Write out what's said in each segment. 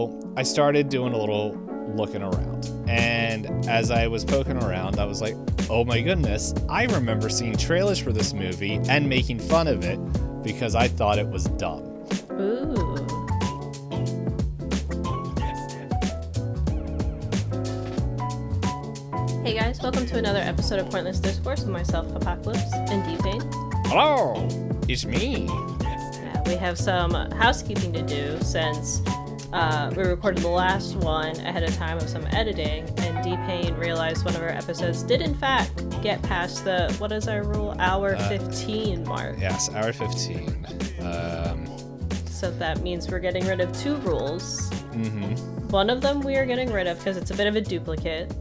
So I started doing a little looking around. And as I was poking around, I was like, oh my goodness, I remember seeing trailers for this movie and making fun of it because I thought it was dumb. Ooh. Hey guys, welcome to another episode of Pointless Discourse with myself, Hoppocalypse, and Itisdpayne. Hello, it's me. Yeah, we have some housekeeping to do since we recorded the last one ahead of time of some editing, and Itisdpayne realized one of our episodes did in fact get past the, what is our rule, hour 15 mark. Yes, hour 15. So that means we're getting rid of two rules. Mm-hmm. One of them we are getting rid of because it's a bit of a duplicate.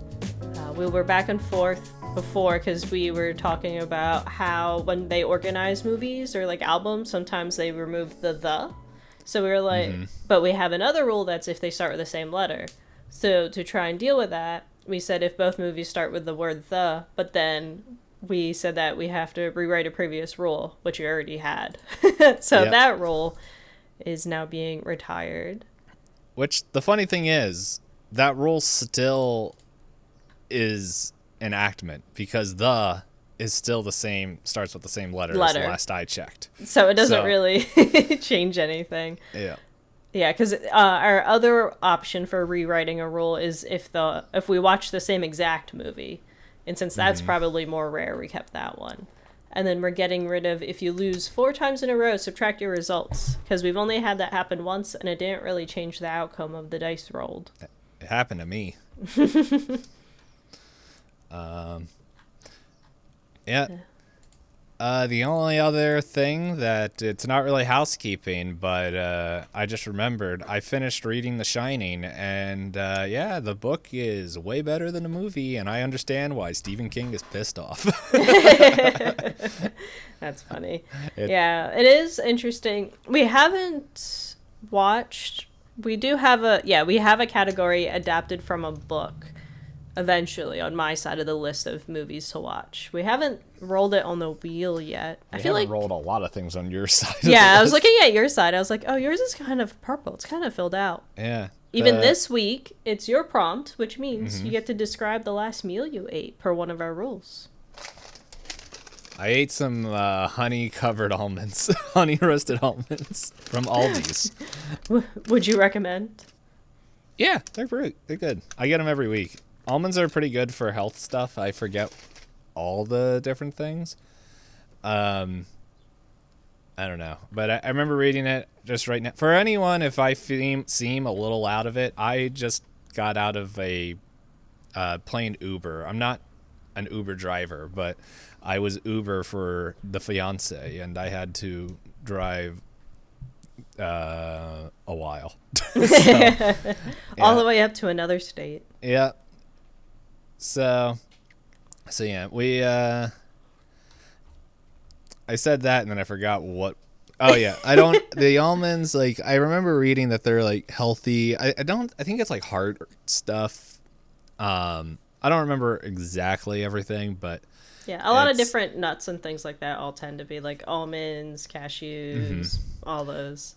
We were back and forth before because we were talking about how when they organize movies or like albums, sometimes they remove the. So we were like, but we have another rule that's if they start with the same letter. So to try and deal with that, we said if both movies start with the word the, but then we said that we have to rewrite a previous rule, which we already had. So Yep. that rule is now being retired. Which, the funny thing is, that rule still is enactment because the is still the same, starts with the same letter as the last I checked. So it doesn't really change anything. Yeah. Yeah, because our other option for rewriting a rule is if we watch the same exact movie. And since that's probably more rare, we kept that one. And then we're getting rid of if you lose 4 times in a row, subtract your results. Because we've only had that happen once, and it didn't really change the outcome of the dice rolled. It happened to me. Yeah. The only other thing that it's not really housekeeping, but I just remembered I finished reading The Shining, and the book is way better than the movie, and I understand why Stephen King is pissed off. That's funny. Yeah, it is interesting. We haven't watched. We have a category adapted from a book. Eventually, on my side of the list of movies to watch. We haven't rolled it on the wheel yet. I feel like rolled a lot of things on your side. Yeah, I was looking at your side. I was like, oh, yours is kind of purple. It's kind of filled out. Yeah. Even this week, it's your prompt, which means you get to describe the last meal you ate per one of our rules. I ate some honey-covered almonds, honey-roasted almonds from Aldi's. Would you recommend? Yeah, they're good. I get them every week. Almonds are pretty good for health stuff. I forget all the different things. I don't know. But I remember reading it just right now. For anyone, if I seem a little out of it, I just got out of a plain Uber. I'm not an Uber driver, but I was Uber for the fiance, and I had to drive a while. All the way up to another state. Yeah. So yeah, I said that and then I forgot what. Oh yeah, the almonds, like, I remember reading that they're like healthy. I think it's like heart stuff. I don't remember exactly everything, but yeah, a lot of different nuts and things like that all tend to be like almonds, cashews, all those.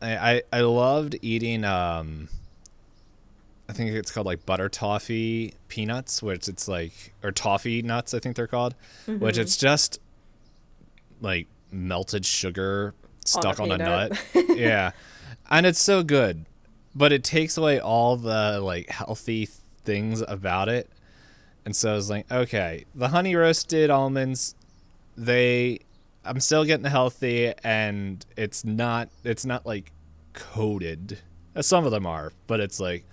I loved eating, I think it's called like butter toffee peanuts, which it's like, or toffee nuts, I think they're called, which it's just like melted sugar stuck on a nut. Yeah. And it's so good, but it takes away all the like healthy things about it. And so I was like, okay, the honey roasted almonds, I'm still getting healthy, and it's not like coated. Some of them are, but it's like,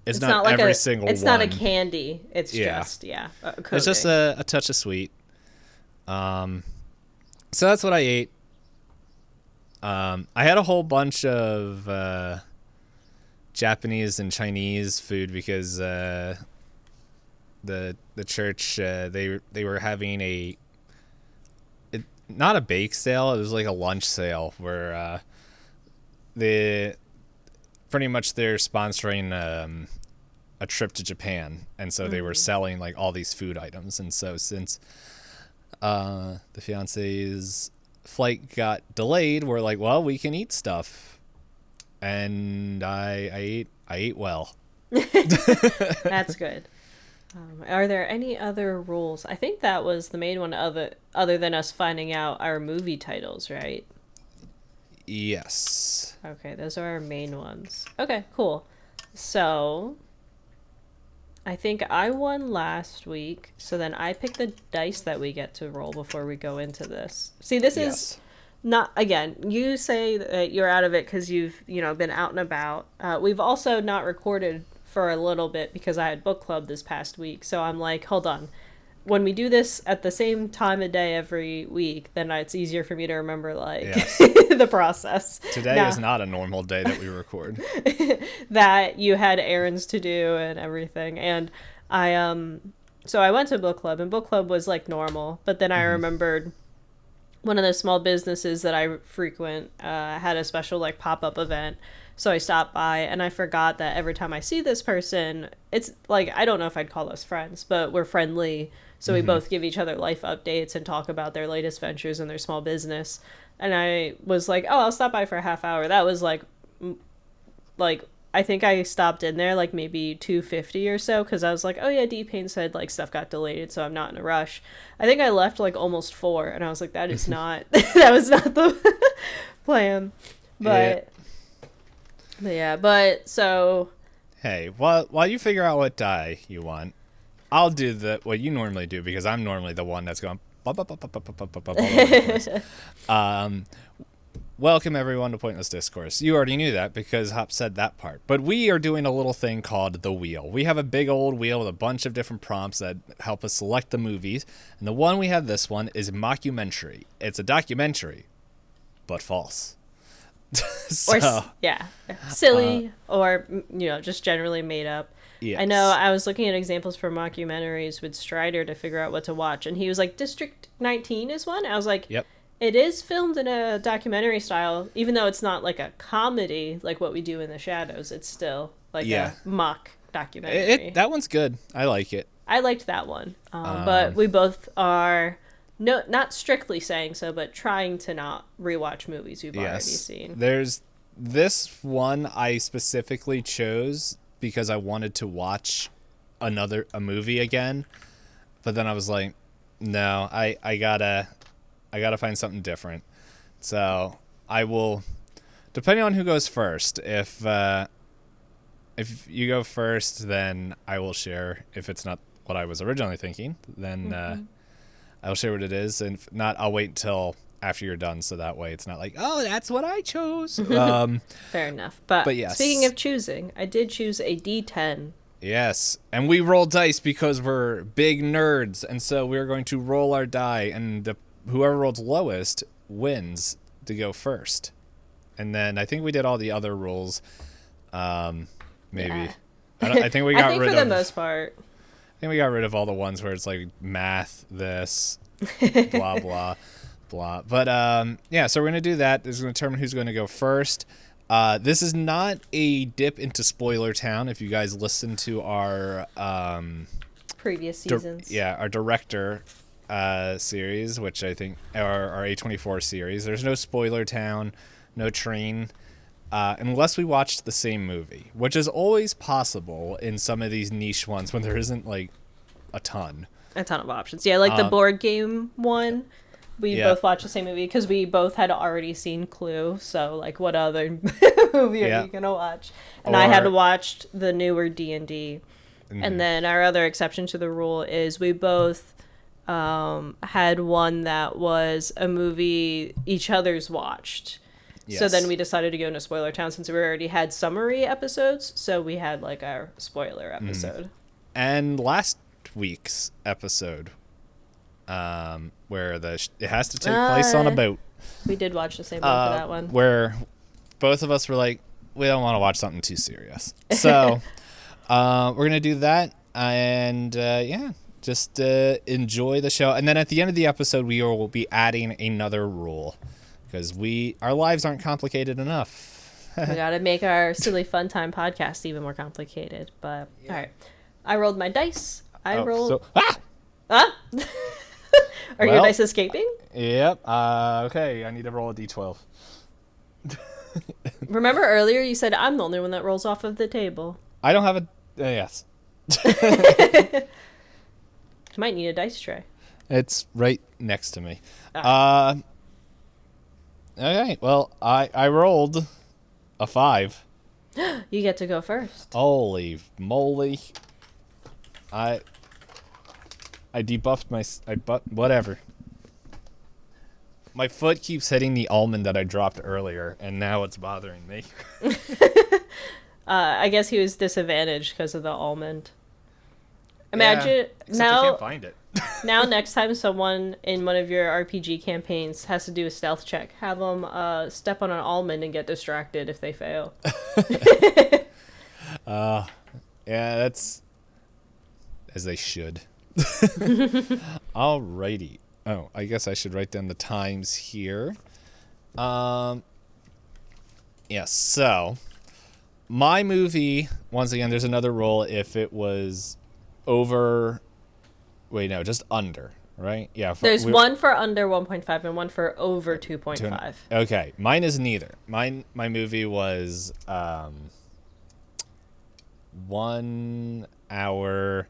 it's not like every single one. It's not a candy. It's just, it's just a touch of sweet. So that's what I ate. I had a whole bunch of Japanese and Chinese food because the church, they were having not a bake sale, it was like a lunch sale where pretty much they're sponsoring a trip to Japan, and so they were selling like all these food items. And so since the fiance's flight got delayed, we're like, well, we can eat stuff. and I ate well. That's good. Are there any other rules? I think that was the main one other than us finding out our movie titles, right? Yes. Okay, those are our main ones. Okay, cool. So, I think I won last week, so then I pick the dice that we get to roll before we go into this. See, this is not, again, you say that you're out of it because you've, been out and about. We've also not recorded for a little bit because I had book club this past week, so I'm like, hold on. When we do this at the same time of day every week, then it's easier for me to remember, the process. Today is not a normal day that we record. That you had errands to do and everything. And so I went to book club, and book club was like normal. But then I remembered one of the small businesses that I frequent had a special like pop-up event. So I stopped by, and I forgot that every time I see this person, it's like, I don't know if I'd call us friends, but we're friendly. So we both give each other life updates and talk about their latest ventures and their small business. And I was like, oh, I'll stop by for a half hour. That was like I think I stopped in there like maybe 2:50 or so, because I was like, oh yeah, Itisdpayne said like stuff got delayed, so I'm not in a rush. I think I left like almost 4, and I was like, that is not that was not the plan. But so hey, while you figure out what die you want, I'll do what you normally do, because I'm normally the one that's going welcome everyone to Pointless Discourse. You already knew that because Hop said that part. But we are doing a little thing called the wheel. We have a big old wheel with a bunch of different prompts that help us select the movies. And the one we have this one is Mockumenary. It's a documentary, but false. Silly, or just generally made up. Yes. I know I was looking at examples for mockumentaries with Strider to figure out what to watch, and he was like, District 19 is one. I was like, yep. It is filmed in a documentary style, even though it's not like a comedy like what we do in the Shadows. It's still like a mock documentary. That one's good. I like it. I liked that one, but we both are not strictly saying so, but trying to not rewatch movies we've already seen. There's this one I specifically chose because I wanted to watch a movie again, but then I was like, no, I gotta find something different. So I will, depending on who goes first. If you go first, then I will share. If it's not what I was originally thinking, then I'll share what it is, and if not, I'll wait until after you're done, so that way it's not like, oh, that's what I chose. Fair enough. But yes. Speaking of choosing, I did choose a D10. Yes, and we roll dice because we're big nerds, and so we're going to roll our die, and whoever rolls lowest wins to go first. And then I think we did all the other rules. Maybe. Yeah. I think we got rid of... for the most part. I think we got rid of all the ones where it's like math, this, blah, blah, blah. But so we're going to do that. This is going to determine who's going to go first. This is not a dip into Spoiler Town. If you guys listen to our... previous seasons. Our director series, which I think our A24 series. There's no Spoiler Town, no train, unless we watched the same movie, which is always possible in some of these niche ones when there isn't like a ton of options. Yeah, like the board game one. We both watched the same movie because we both had already seen Clue. So like, what other movie are you gonna watch? And I had watched the newer D&D. And then our other exception to the rule is we both had one that was a movie each other's watched. Yes. So then we decided to go into Spoiler Town since we already had summary episodes. So we had like our spoiler episode. And last week's episode, where it has to take place on a boat. We did watch the same one for that one. Where both of us were like, we don't want to watch something too serious. So we're going to do that. And just enjoy the show. And then at the end of the episode, we will be adding another rule. Because our lives aren't complicated enough. We got to make our silly fun time podcast even more complicated. But all right, I rolled my dice. Rolled. Are your dice escaping? Yep. Okay, I need to roll a d12. Remember earlier you said I'm the only one that rolls off of the table. I don't have a yes. Might need a dice tray. It's right next to me. Ah. Okay, well, I rolled a 5. You get to go first. Holy moly. I debuffed whatever. My foot keeps hitting the almond that I dropped earlier, and now it's bothering me. I guess he was disadvantaged because of the almond. Imagine now you can't find it. Now next time someone in one of your RPG campaigns has to do a stealth check, have them step on an almond and get distracted if they fail. Yeah, that's as they should. Alrighty. Oh, I guess I should write down the times here. Yeah, so my movie, once again, there's another roll if it was over. Wait, no, just under, right? Yeah. There's one for under 1.5 and one for over 2.5. Okay, mine is neither. My movie was 1 hour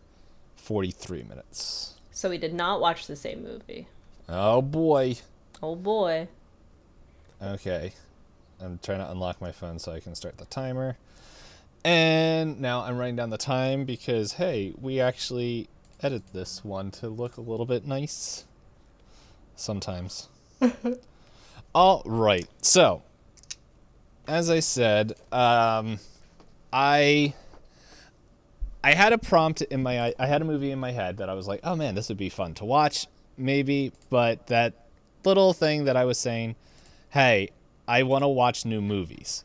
43 minutes. So we did not watch the same movie. Oh boy. Oh boy. Okay. I'm trying to unlock my phone so I can start the timer. And now I'm writing down the time because, hey, we actually edit this one to look a little bit nice. Sometimes. All right. So, as I said, I had a prompt in I had a movie in my head that I was like, oh man, this would be fun to watch, maybe. But that little thing that I was saying, hey, I want to watch new movies.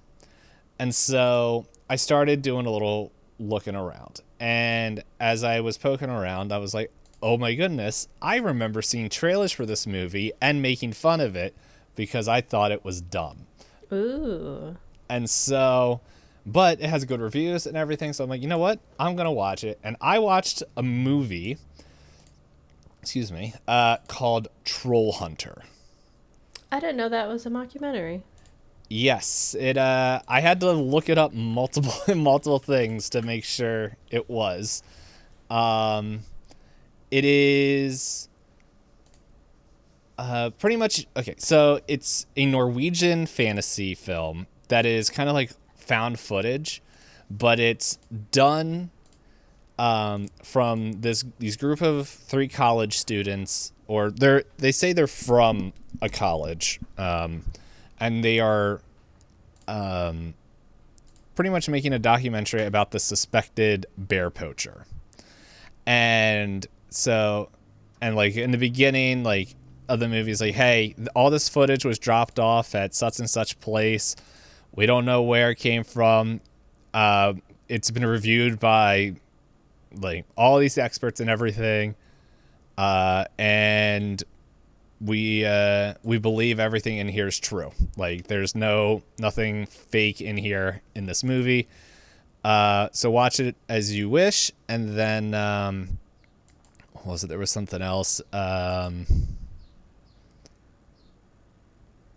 And so I started doing a little looking around. And as I was poking around, I was like, oh my goodness, I remember seeing trailers for this movie and making fun of it because I thought it was dumb. Ooh. And so, but it has good reviews and everything. So I'm like, you know what? I'm going to watch it. And I watched a movie, called Troll Hunter. I didn't know that was a mockumentary. Yes, it. I had to look it up multiple things to make sure it was. It is pretty much okay. So it's a Norwegian fantasy film that is kind of like found footage, but it's done from these group of 3 college students, or they say they're from a college. And they are pretty much making a documentary about the suspected bear poacher. And so, and like in the beginning, like of the movie is like, hey, all this footage was dropped off at such and such place. We don't know where it came from. It's been reviewed by like all these experts and everything. And we believe everything in here is true. Like there's nothing fake in here in this movie. So watch it as you wish. And then, what was it? There was something else.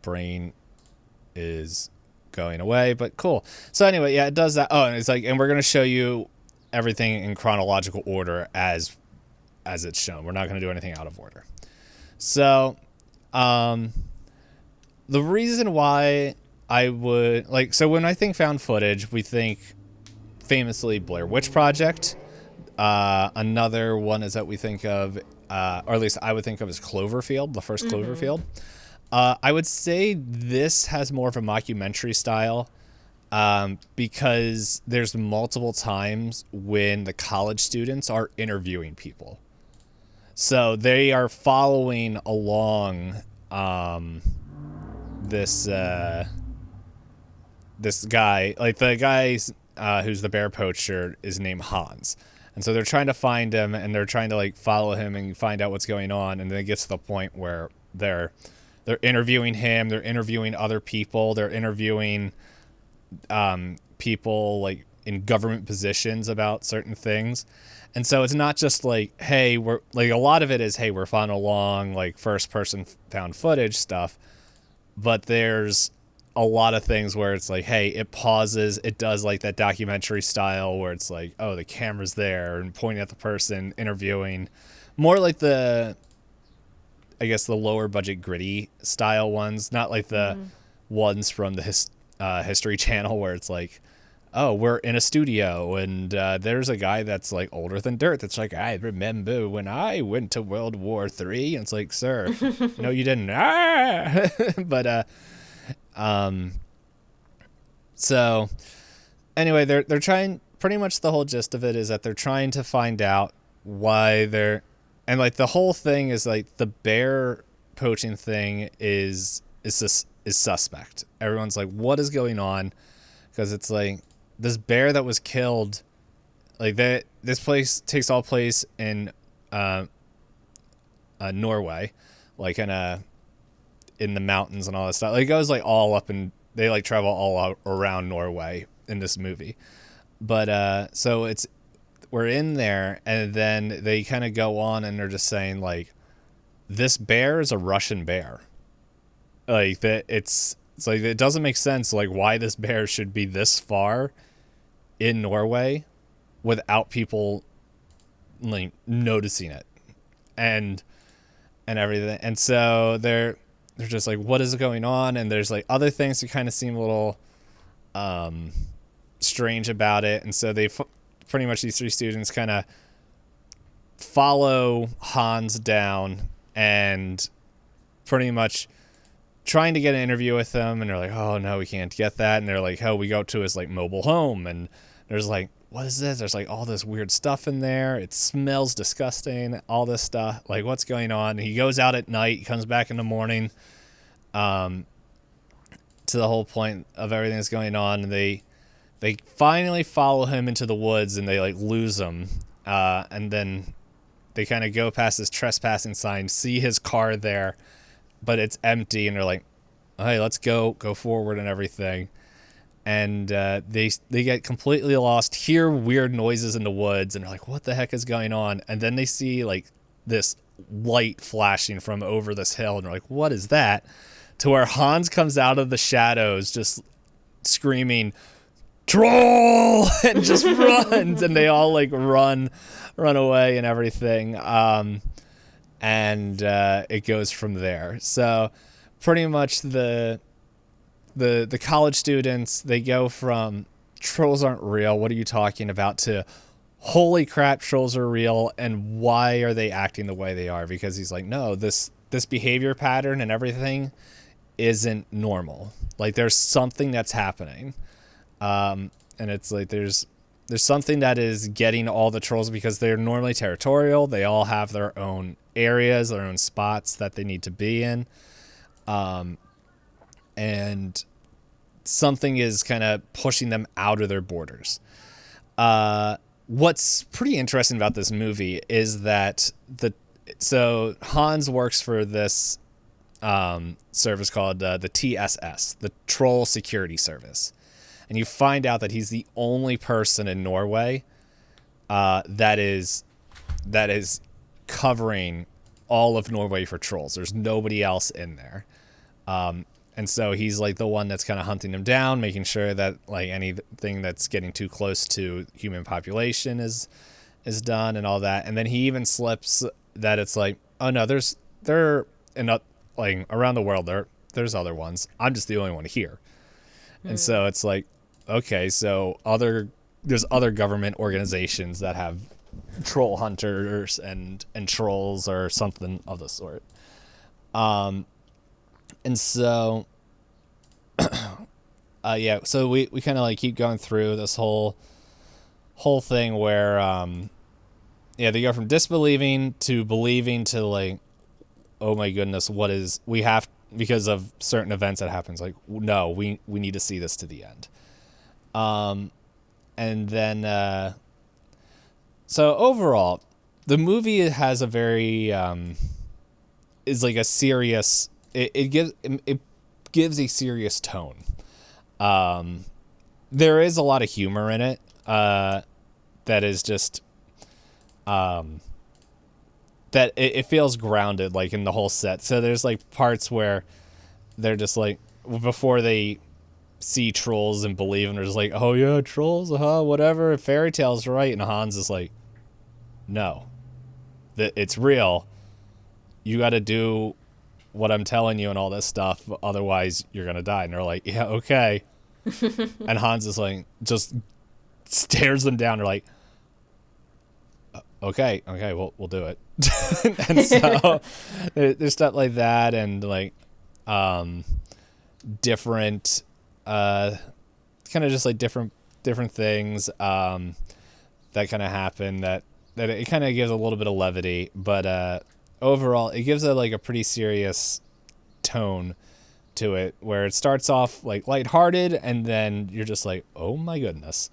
Brain is going away, but cool. So anyway, yeah, it does that. Oh, and it's like, and we're going to show you everything in chronological order as it's shown. We're not going to do anything out of order. So, the reason why I would so when I think found footage, we think famously Blair Witch Project. Another one is that we think of, or at least I would think of as Cloverfield, the first Cloverfield. I would say this has more of a mockumentary style, because there's multiple times when the college students are interviewing people. So they are following along this guy. Like the guy's who's the bear poacher is named Hans. And so they're trying to find him and they're trying to like follow him and find out what's going on. And then it gets to the point where they're interviewing him, they're interviewing other people, they're interviewing people like in government positions about certain things. And so it's not just like, hey, we're like, a lot of it is, hey, we're following along like first person found footage stuff, but there's a lot of things where it's like, hey, it pauses, it does like that documentary style where it's like, oh, the camera's there and pointing at the person interviewing, more like the, I guess, the lower budget gritty style ones, not like the ones from the History Channel where it's like, oh, we're in a studio and there's a guy that's like older than dirt that's like, I remember when I went to World War III, and it's like, sir, no you didn't. But so anyway, they're trying, pretty much the whole gist of it is that they're trying to find out why they're, and like the whole thing is like the bear poaching thing is suspect. Everyone's like, what is going on? Because it's like this bear that was killed, like that. This place takes all place in Norway, like in the mountains and all that stuff. Like it goes like all up, and they like travel all out around Norway in this movie. But so we're in there, and then they kind of go on and they're just saying like, this bear is a Russian bear. Like that, it's like it doesn't make sense like why this bear should be this far in Norway without people like noticing it and everything. And so they're just like, what is going on? And there's like other things that kind of seem a little strange about it. And so they pretty much, these three students kind of follow Hans down and pretty much trying to get an interview with him, and they're like, oh no, we can't get that. And they're like, oh, we go to his like mobile home, and there's like, what is this? There's like all this weird stuff in there. It smells disgusting, all this stuff. Like, what's going on? And he goes out at night, he comes back in the morning, to the whole point of everything that's going on. And they finally follow him into the woods, and they like lose him. And then they kind of go past this trespassing sign, see his car there, but it's empty, and they're like, hey, let's go forward and everything. And they get completely lost, hear weird noises in the woods, and they're like, what the heck is going on? And then they see like this light flashing from over this hill, and they're like, what is that? To where Hans comes out of the shadows just screaming, troll, and just runs, and they all like run away and everything. And it goes from there. So pretty much the college students, they go from trolls aren't real, what are you talking about, to holy crap, trolls are real, and why are they acting the way they are? Because he's like, no, this behavior pattern and everything isn't normal. Like there's something that's happening. And it's like there's something that is getting all the trolls, because they're normally territorial. They all have their own areas, their own spots that they need to be in. And something is kind of pushing them out of their borders. What's pretty interesting about this movie is that so Hans works for this service called the TSS, the Troll Security Service. And you find out that he's the only person in Norway that is covering all of Norway for trolls. There's nobody else in there. And so he's like the one that's kind of hunting them down, making sure that like anything that's getting too close to human population is done and all that. And then he even slips that it's like, oh no, they're like around the world there's other ones. I'm just the only one here. And so it's like, okay, so there's other government organizations that have troll hunters and trolls or something of the sort. And so, yeah, so we kind of like keep going through this whole thing where, yeah, they go from disbelieving to believing to like, oh my goodness, because of certain events that happens, like, no, we need to see this to the end. And then, so overall, the movie has a very, is like a serious, it gives a serious tone. There is a lot of humor in it, that is just, that it feels grounded, like in the whole set. So there's like parts where they're just like, before they see trolls and believe, and they're just like, oh yeah, trolls, whatever, fairy tales, right? And Hans is like, no, that it's real. You got to do what I'm telling you and all this stuff, otherwise you're gonna die. And they're like, yeah, okay. And Hans is like, just stares them down. They're like, okay, we'll do it. And so there's stuff like that, and like different kind of just like different things that kind of happen that it kind of gives a little bit of levity, but overall it gives a pretty serious tone to it, where it starts off like lighthearted and then you're just like, oh my goodness.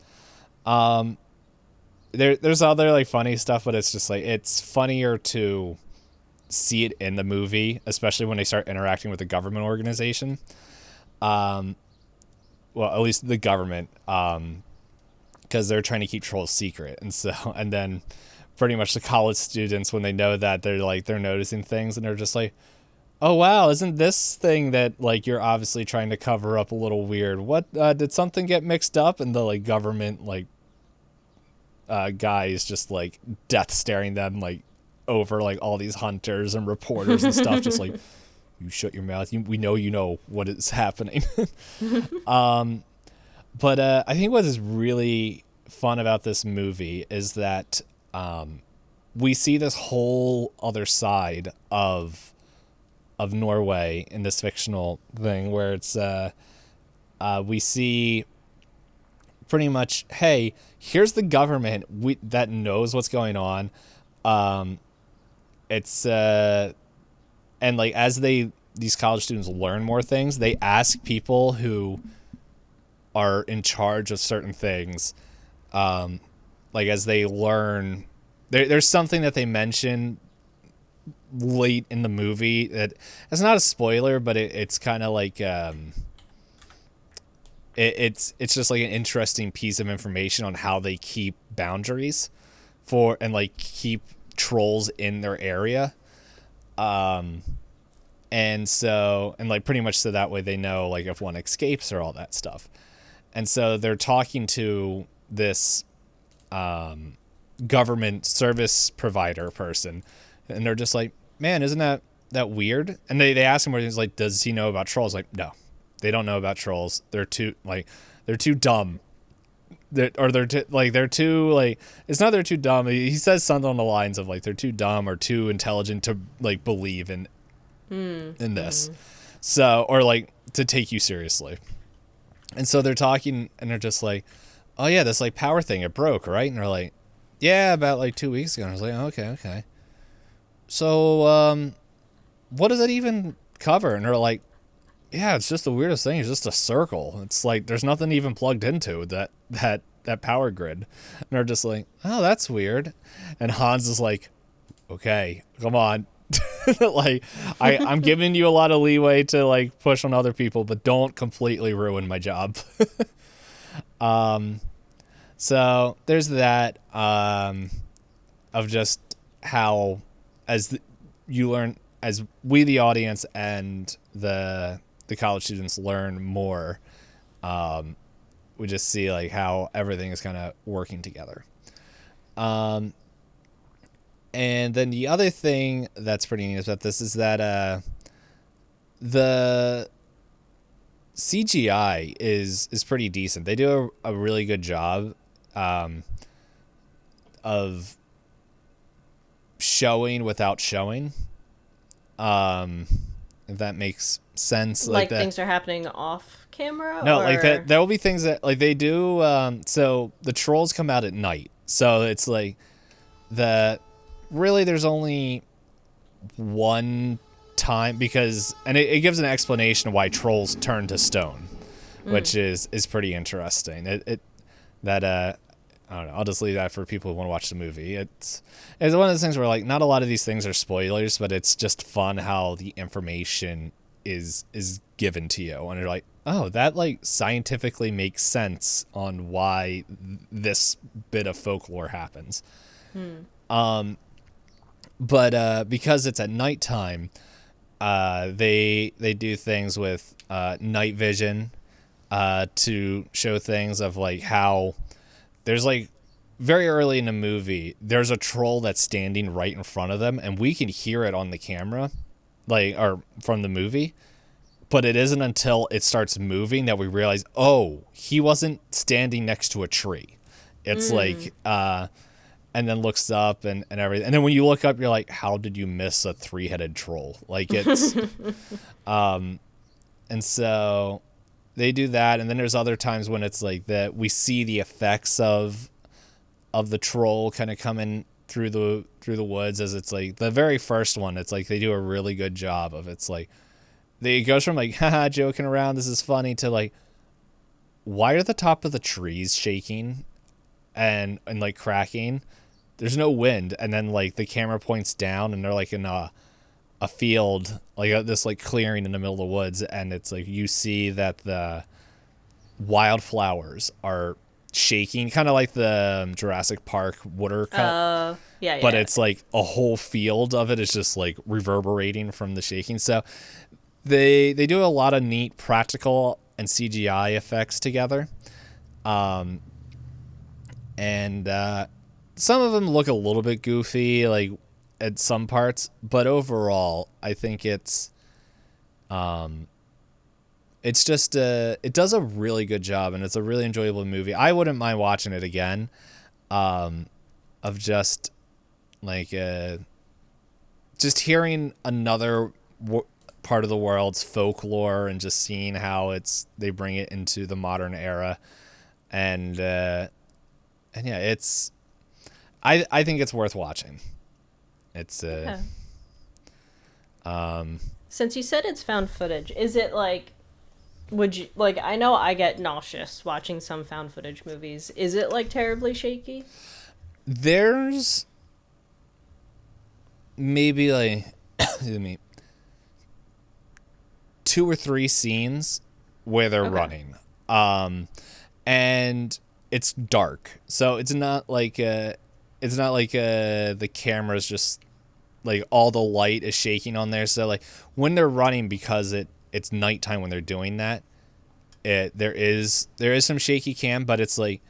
There's other like funny stuff, but it's just like, it's funnier to see it in the movie, especially when they start interacting with the government organization. Well, at least the government, because they're trying to keep trolls secret. And so, and then pretty much the college students, when they know that, they're noticing things, and they're just like, oh wow, isn't this thing that like you're obviously trying to cover up a little weird? What, did something get mixed up? And the like government like guy is just like death staring them like over like all these hunters and reporters and stuff, just like, you shut your mouth. We know you know what is happening. But I think what is really fun about this movie is that we see this whole other side of Norway in this fictional thing, where it's we see pretty much, hey, here's the government that knows what's going on. It's and like as these college students learn more things, they ask people who are in charge of certain things, like as they learn, there's something that they mention late in the movie that it's not a spoiler, but it's kind of like it's just like an interesting piece of information on how they keep boundaries for and like keep trolls in their area. And so, and like pretty much so that way they know like if one escapes or all that stuff. And so they're talking to this government service provider person, and they're just like, man, isn't that weird? And they ask him where he's like, does he know about trolls? Like, no, they don't know about trolls. They're too dumb. It's not they're too dumb. He says something on the lines of like, they're too dumb or too intelligent to like believe in this. So, or like to take you seriously. And so they're talking and they're just like, oh yeah, this like power thing, it broke, right? And they're like, yeah, about like 2 weeks ago. And I was like, oh, okay. So, what does it even cover? And they're like, yeah, it's just the weirdest thing. It's just a circle. It's like, there's nothing even plugged into that power grid. And they're just like, oh, that's weird. And Hans is like, okay, come on. Like, I'm giving you a lot of leeway to like push on other people, but don't completely ruin my job. So there's that, of just how, you learn, as we, the audience, and the college students learn more, we just see like how everything is kind of working together. And then the other thing that's pretty neat about this is that the CGI is pretty decent. They do a really good job of showing without showing. If that makes sense. Like things are happening off camera? No, like that. There will be things that like they do. So the trolls come out at night. So it's like really there's only one time, because, and it gives an explanation of why trolls turn to stone, which is pretty interesting. I don't know, I'll just leave that for people who want to watch the movie. It's one of those things where like not a lot of these things are spoilers, but it's just fun how the information is given to you, and you're like, oh, that like scientifically makes sense on why this bit of folklore happens. But because it's at nighttime, They do things with night vision to show things of like how there's like very early in the movie there's a troll that's standing right in front of them, and we can hear it on the camera, like, or from the movie. But it isn't until it starts moving that we realize, oh, he wasn't standing next to a tree. It's like, and then looks up and everything. And then when you look up, you're like, how did you miss a 3-headed troll? Like, it's, and so they do that. And then there's other times when it's like that we see the effects of the troll kind of coming through the woods, as it's like the very first one. It's like they do a really good job of, it's like, it goes from like, haha, joking around, this is funny, to like, why are the top of the trees shaking and like cracking? There's no wind. And then like the camera points down and they're like in a field, like this like clearing in the middle of the woods. And it's like, you see that the wildflowers are shaking, kind of like the Jurassic Park woodcut. Yeah. But it's like a whole field of it is just like reverberating from the shaking. So they do a lot of neat practical and CGI effects together. And some of them look a little bit goofy, like at some parts, but overall, I think it's just it does a really good job, and it's a really enjoyable movie. I wouldn't mind watching it again, of just like just hearing another part of the world's folklore and just seeing how they bring it into the modern era, and yeah, it's I think it's worth watching. It's since you said it's found footage, is it like, would you like, I know I get nauseous watching some found footage movies. Is it like terribly shaky? There's maybe like excuse me, 2 or 3 scenes where they're running, and it's dark, so it's not like the camera's just like all the light is shaking on there. So like when they're running, because it's nighttime when they're doing that, there is some shaky cam, but it's like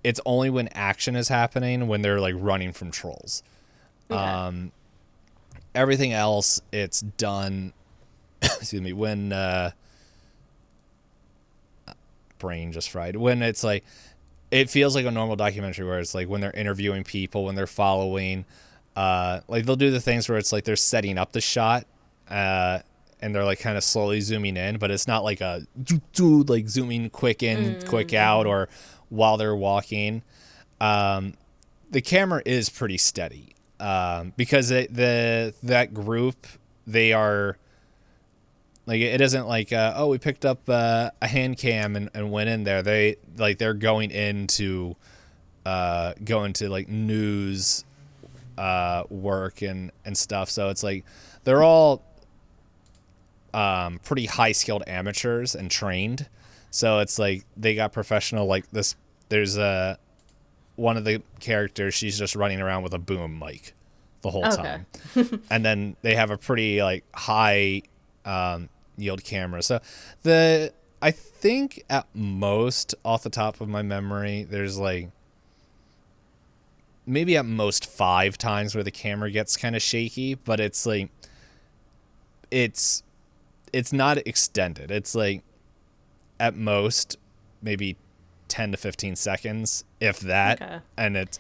it's only when action is happening, when they're like running from trolls. Everything else, it's done excuse me, when brain just fried, when it's like it feels like a normal documentary, where it's like when they're interviewing people, when they're following, like they'll do the things where it's like they're setting up the shot, and they're like kind of slowly zooming in, but it's not like a like zooming quick in, quick out, or while they're walking. The camera is pretty steady, because that group, they are like, it isn't like oh, we picked up a hand cam and went in there. They're going into like news work and stuff. So it's like they're all pretty high skilled amateurs and trained. So it's like they got professional, like this. There's one of the characters, she's just running around with a boom mic the whole time. And then they have a pretty like high yield camera. So I think at most, off the top of my memory, there's like maybe at most 5 times where the camera gets kind of shaky, but it's like it's not extended. It's like at most maybe 10 to 15 seconds, if that. And it's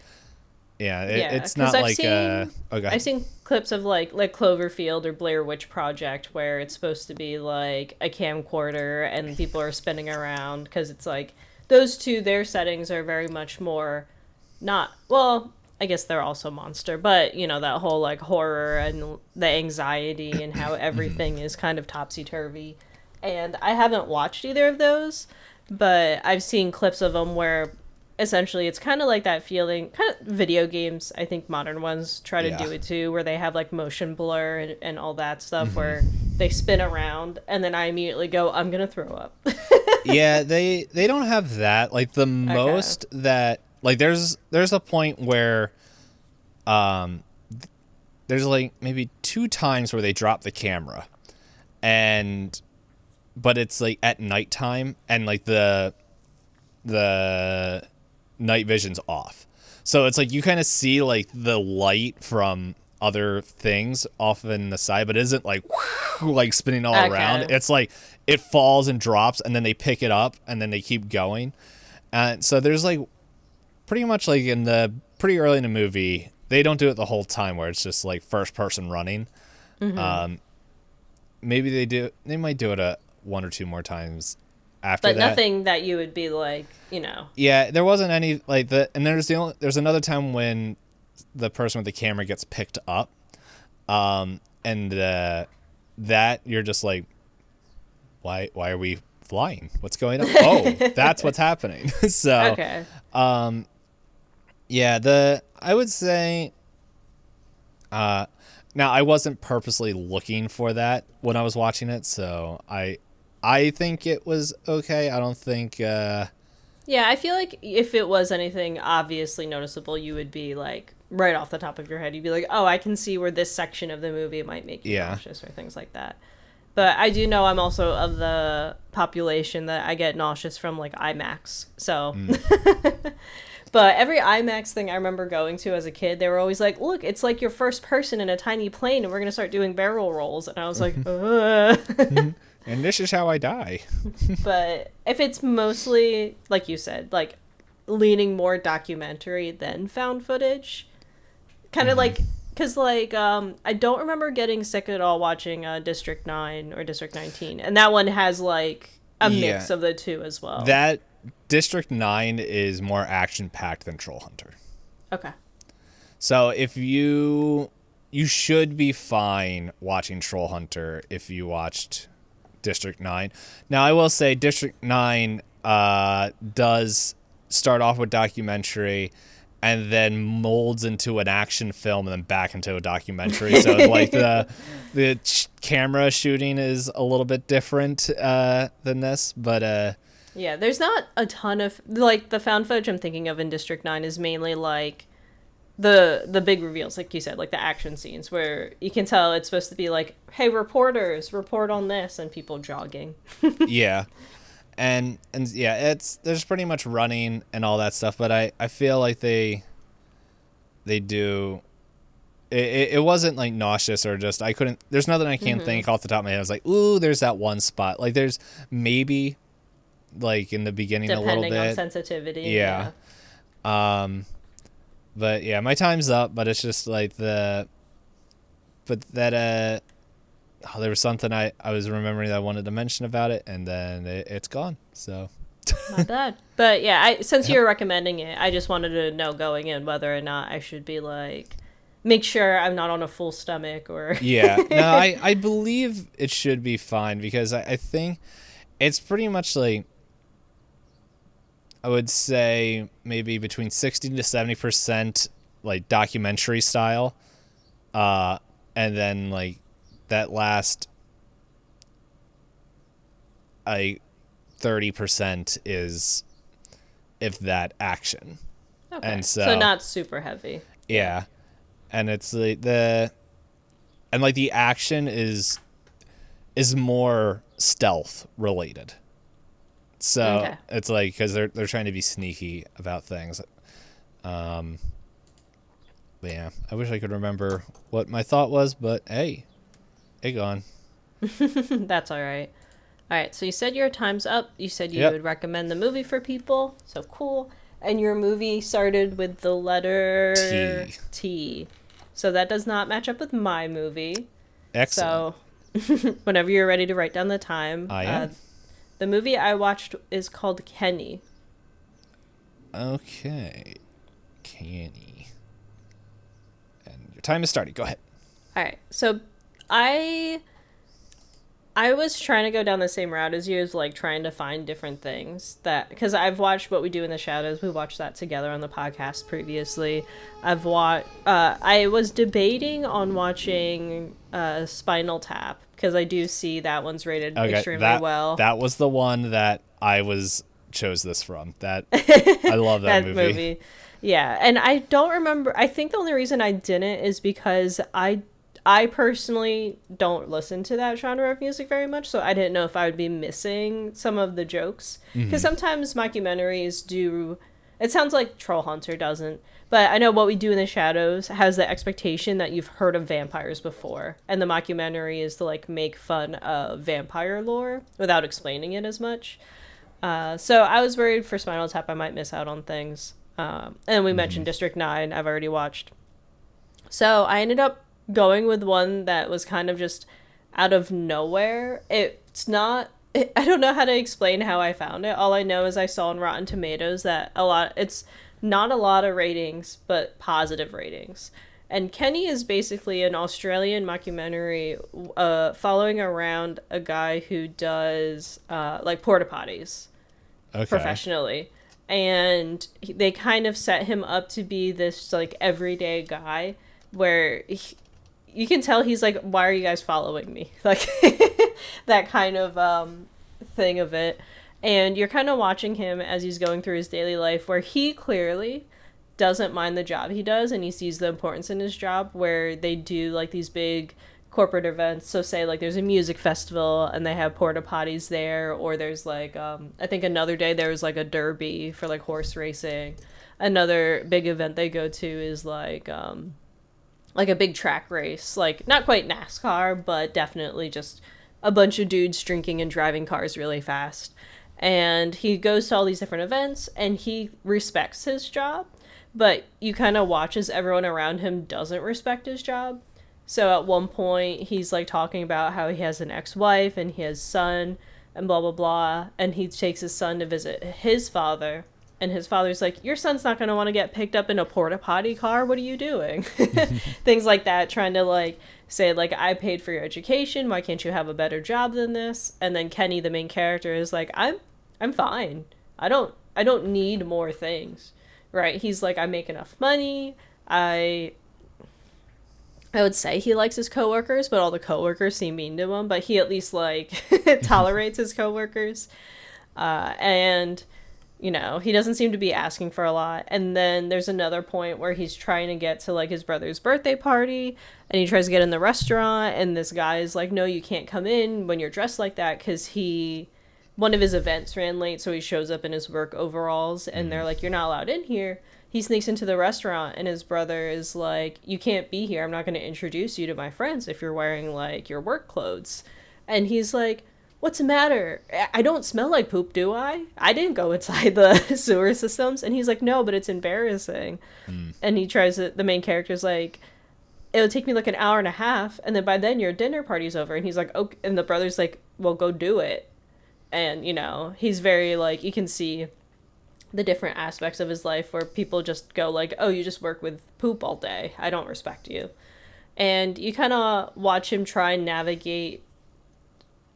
it's not like I've seen clips of like Cloverfield or Blair Witch Project, where it's supposed to be like a camcorder and people are spinning around, because it's like those two, their settings are very much more not, well, I guess they're also monster, but you know, that whole like horror and the anxiety and how everything is kind of topsy-turvy. And I haven't watched either of those, but I've seen clips of them where essentially it's kind of like that feeling, kind of video games, I think modern ones try to do it too, where they have like motion blur and all that stuff, where they spin around and then I immediately go, I'm gonna throw up. Yeah, they don't have that. Like the most that, like there's a point where there's like maybe 2 times where they drop the camera, but it's like at nighttime, and like the night vision's off. So it's like you kind of see like the light from other things off in the side, but it isn't like like spinning all around. It's like it falls and drops, and then they pick it up, and then they keep going. And so there's like pretty much like pretty early in the movie, they don't do it the whole time where it's just like first person running. Maybe they might do it one or two more times after that. But nothing that you would be like, Yeah, there wasn't any like and there's another time when the person with the camera gets picked up, and that you're just like, why are we flying? What's going on? Oh, that's what's happening. So okay. Yeah, I would say now I wasn't purposely looking for that when I was watching it, so I think it was okay. I don't think Yeah, I feel like if it was anything obviously noticeable, you would be like right off the top of your head. You'd be like, "Oh, I can see where this section of the movie might make you nauseous," or things like that. But I do know I'm also of the population that I get nauseous from like IMAX. So But every IMAX thing I remember going to as a kid, they were always like, "Look, it's like you're first person in a tiny plane, and we're going to start doing barrel rolls." And I was like, and this is how I die. But if it's mostly, like you said, like leaning more documentary than found footage, kind of like, because like, I don't remember getting sick at all watching District 9 or District 19. And that one has like a mix of the two as well. That District 9 is more action-packed than Troll Hunter. Okay. So if you should be fine watching Troll Hunter if you watched District 9. Now, I will say District 9 does start off with documentary and then molds into an action film and then back into a documentary. So like the camera shooting is a little bit different than this, but yeah, there's not a ton of like the found footage I'm thinking of in District 9 is mainly like the big reveals, like you said, like the action scenes where you can tell it's supposed to be like, "Hey, reporters, report on this," and people jogging. Yeah. And yeah, there's pretty much running and all that stuff, but I feel like they do it wasn't like nauseous or just there's nothing I can't think off the top of my head. I was like, "Ooh, there's that one spot." Like there's maybe like in the beginning a little bit. Depending on sensitivity. Yeah. But yeah, my time's up, but it's just like there was something I was remembering that I wanted to mention about it, and then it's gone. So not bad. But yeah, since you're recommending it, I just wanted to know going in whether or not I should be like, make sure I'm not on a full stomach or. Yeah, no, I believe it should be fine because I think it's pretty much like, I would say maybe between 60 to 70% like documentary style, and then like that last 30% is, if that, action. Okay. And so not super heavy. Yeah. And it's like the action is more stealth related. So it's like, because they're trying to be sneaky about things. But yeah, I wish I could remember what my thought was, but hey, it gone. That's all right. All right, so you said your time's up. You said you would recommend the movie for people. So cool. And your movie started with the letter T. So that does not match up with my movie. Excellent. So whenever you're ready to write down the time. I am. The movie I watched is called Kenny. Okay. Kenny. And your time is starting. Go ahead. All right. So I was trying to go down the same route as you, as like trying to find different things that, because I've watched What We Do in the Shadows. We watched that together on the podcast previously. I was debating on watching Spinal Tap, because I do see that one's rated extremely well. That was the one that I chose this from. That I love that movie. Yeah, and I don't remember. I think the only reason I didn't is because I I personally don't listen to that genre of music very much, so I didn't know if I would be missing some of the jokes. Because sometimes mockumentaries do... It sounds like Troll Hunter doesn't, but I know What We Do in the Shadows has the expectation that you've heard of vampires before, and the mockumentary is to, like, make fun of vampire lore without explaining it as much. So I was worried for Spinal Tap I might miss out on things. And we mentioned District 9, I've already watched. So I ended up going with one that was kind of just out of nowhere. It's not... I don't know how to explain how I found it. All I know is I saw on Rotten Tomatoes that it's not a lot of ratings, but positive ratings. And Kenny is basically an Australian mockumentary following around a guy who does like porta potties professionally. And they kind of set him up to be this like everyday guy where you can tell he's like, why are you guys following me? Like that kind of thing of it. And you're kind of watching him as he's going through his daily life where he clearly doesn't mind the job he does and he sees the importance in his job, where they do like these big corporate events. So say like there's a music festival and they have porta potties there, or there's like I think another day there was like a derby for like horse racing. Another big event they go to is like a big track race, like not quite NASCAR, but definitely just a bunch of dudes drinking and driving cars really fast. And he goes to all these different events and he respects his job, but you kind of watch as everyone around him doesn't respect his job. So at one point he's like talking about how he has an ex-wife and he has son and blah blah blah, and he takes his son to visit his father, and his father's like, your son's not going to want to get picked up in a porta potty car, what are you doing? Things like that, trying to like say like, I paid for your education, why can't you have a better job than this? And then Kenny, the main character, is like, I'm fine, I don't need more things, right? He's like, I make enough money. I would say he likes his coworkers, but all the coworkers seem mean to him, but he at least like tolerates his coworkers. And you know, he doesn't seem to be asking for a lot. And then there's another point where he's trying to get to like his brother's birthday party, and he tries to get in the restaurant, and this guy is like, no, you can't come in when you're dressed like that, because one of his events ran late, so he shows up in his work overalls, and they're like, you're not allowed in here. He sneaks into the restaurant, and his brother is like, you can't be here, I'm not going to introduce you to my friends if you're wearing like your work clothes. And he's like, what's the matter? I don't smell like poop, do I? I didn't go inside the sewer systems. And he's like, no, but it's embarrassing. And he tries to, the main character's like, it'll take me like an hour and a half, and then by then your dinner party's over. And he's like, okay. And the brother's like, well, go do it. And, you know, he's very like, you can see the different aspects of his life where people just go like, oh, you just work with poop all day, I don't respect you. And you kind of watch him try and navigate,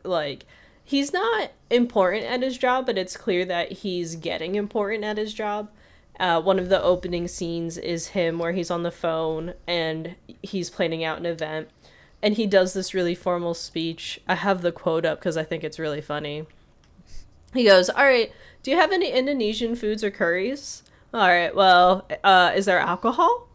like, he's not important at his job, but it's clear that he's getting important at his job. One of the opening scenes is him where he's on the phone and he's planning out an event, and he does this really formal speech. I have the quote up because I think it's really funny. He goes, all right, do you have any Indonesian foods or curries? All right, well, is there alcohol?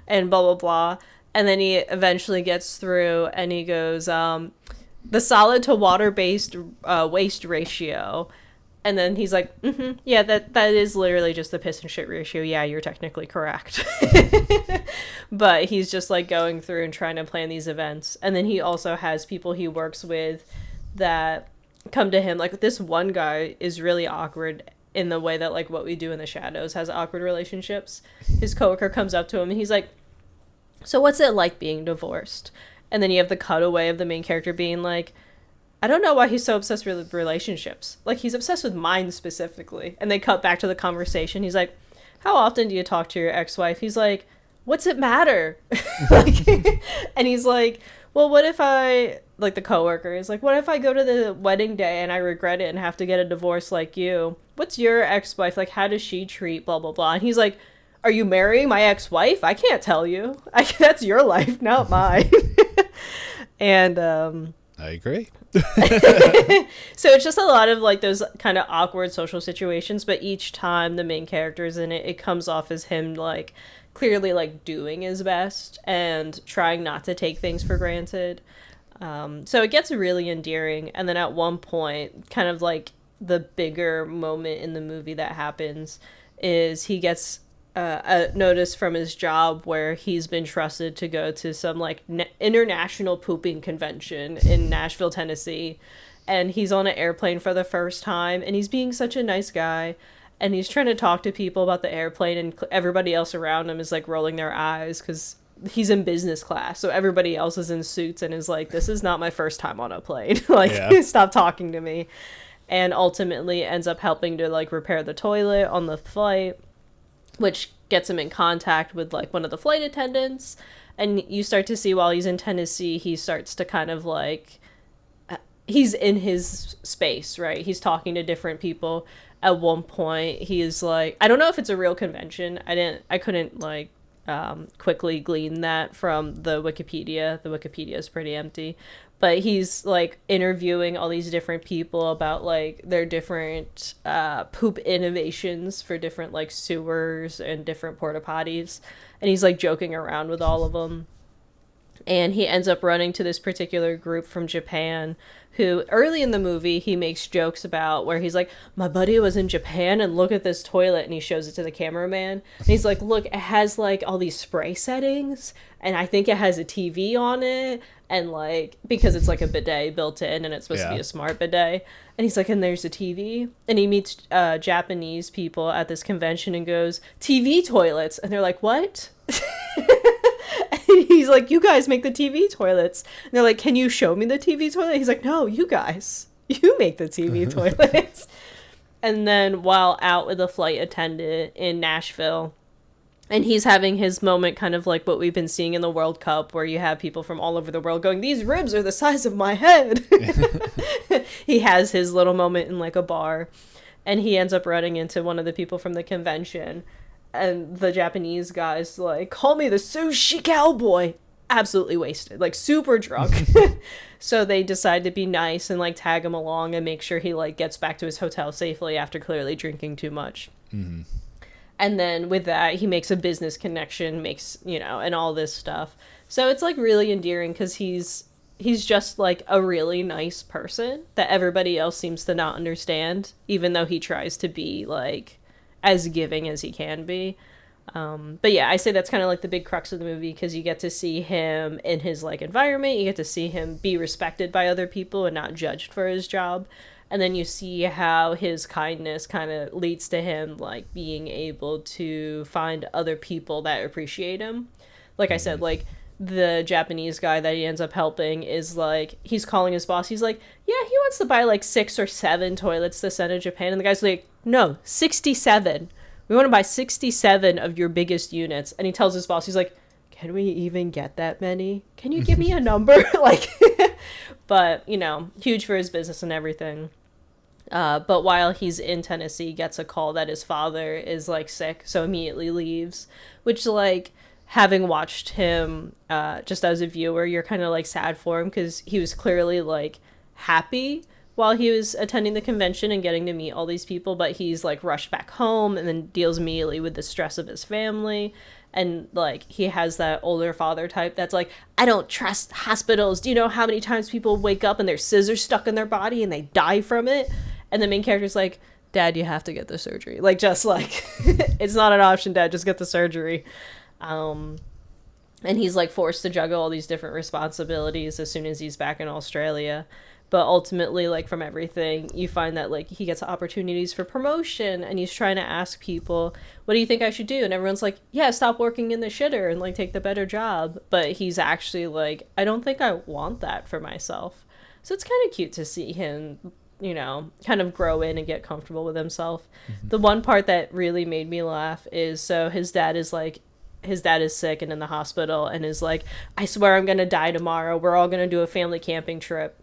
and blah, blah, blah. And then he eventually gets through and he goes, the solid to water-based waste ratio. And then he's like, yeah, that is literally just the piss and shit ratio. Yeah, you're technically correct. But he's just like going through and trying to plan these events. And then he also has people he works with that come to him. Like, this one guy is really awkward in the way that like What We Do in the Shadows has awkward relationships. His coworker comes up to him and he's like, so what's it like being divorced? And then you have the cutaway of the main character being like, I don't know why he's so obsessed with relationships. Like, he's obsessed with mine specifically. And they cut back to the conversation. He's like, how often do you talk to your ex-wife? He's like, what's it matter? Like, and he's like, well, what if like the coworker is like, what if I go to the wedding day and I regret it and have to get a divorce like you? What's your ex-wife? Like, how does she treat blah, blah, blah? And he's like, are you marrying my ex-wife? I can't tell you. That's your life, not mine. And, I agree. So it's just a lot of like those kind of awkward social situations, but each time the main character is in it, it comes off as him like clearly like doing his best and trying not to take things for granted. So it gets really endearing. And then at one point, kind of like the bigger moment in the movie that happens is he gets a notice from his job where he's been trusted to go to some like international pooping convention in Nashville, Tennessee. And he's on an airplane for the first time, and he's being such a nice guy. And he's trying to talk to people about the airplane, and everybody else around him is like rolling their eyes because he's in business class. So everybody else is in suits and is like, this is not my first time on a plane. Like, stop talking to me. And ultimately ends up helping to like repair the toilet on the flight, which gets him in contact with like one of the flight attendants. And you start to see while he's in Tennessee, he starts to kind of like, he's in his space, right? He's talking to different people. At one point, he is like, I don't know if it's a real convention. I couldn't like quickly glean that from the Wikipedia. The Wikipedia is pretty empty. But he's like interviewing all these different people about like their different poop innovations for different like sewers and different porta potties. And he's like joking around with all of them. And he ends up running to this particular group from Japan who early in the movie he makes jokes about where he's like, my buddy was in Japan and look at this toilet, and he shows it to the cameraman. And he's like, look, it has like all these spray settings and I think it has a TV on it, and like because it's like a bidet built in and it's supposed to be a smart bidet. And he's like, and there's a TV. And he meets Japanese people at this convention and goes, TV toilets. And they're like, what? He's like, you guys make the TV toilets. And they're like, can you show me the TV toilet? He's like, no, you guys, you make the TV toilets. And then while out with a flight attendant in Nashville, and he's having his moment kind of like what we've been seeing in the World Cup, where you have people from all over the world going, these ribs are the size of my head. He has his little moment in like a bar, and he ends up running into one of the people from the convention. And the Japanese guy's like, call me the sushi cowboy. Absolutely wasted, like super drunk. So they decide to be nice and like tag him along and make sure he like gets back to his hotel safely after clearly drinking too much. Mm-hmm. And then with that, he makes a business connection, and all this stuff. So it's like really endearing because he's just like a really nice person that everybody else seems to not understand, even though he tries to be like as giving as he can be. But yeah, I say that's kind of like the big crux of the movie, because you get to see him in his like environment, you get to see him be respected by other people and not judged for his job, and then you see how his kindness kind of leads to him like being able to find other people that appreciate him. Like I said, like the Japanese guy that he ends up helping is like, he's calling his boss, he's like, yeah, he wants to buy like 6 or 7 toilets to send to Japan, and the guy's like, no, 67. We want to buy 67 of your biggest units. And he tells his boss, he's like, can we even get that many? Can you give me a number? Like, but, huge for his business and everything. But while he's in Tennessee, he gets a call that his father is, like, sick, so immediately leaves. Which, like, having watched him just as a viewer, you're kind of, like, sad for him, because he was clearly, like, happy while he was attending the convention and getting to meet all these people, but he's like rushed back home and then deals immediately with the stress of his family. And like he has that older father type that's like, I don't trust hospitals. Do you know how many times people wake up and there's scissors stuck in their body and they die from it? And the main character's like, Dad, you have to get the surgery. Like, just like, it's not an option, Dad, just get the surgery. And he's like forced to juggle all these different responsibilities as soon as he's back in Australia. But ultimately, like, from everything, you find that, like, he gets opportunities for promotion, and he's trying to ask people, what do you think I should do? And everyone's like, yeah, stop working in the shitter and, like, take the better job. But he's actually like, I don't think I want that for myself. So it's kind of cute to see him, kind of grow in and get comfortable with himself. Mm-hmm. The one part that really made me laugh is, so his dad is sick and in the hospital and is like, I swear I'm going to die tomorrow. We're all going to do a family camping trip.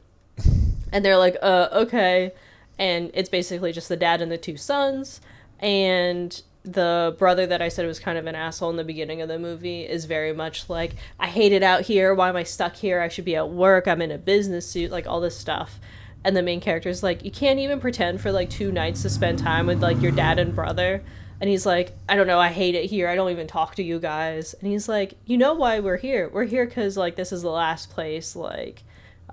And they're like, okay. And it's basically just the dad and the 2 sons. And the brother that I said was kind of an asshole in the beginning of the movie is very much like, I hate it out here. Why am I stuck here? I should be at work. I'm in a business suit, like all this stuff. And the main character is like, you can't even pretend for like 2 nights to spend time with like your dad and brother. And he's like, I don't know, I hate it here. I don't even talk to you guys. And he's like, you know why we're here? We're here because like this is the last place like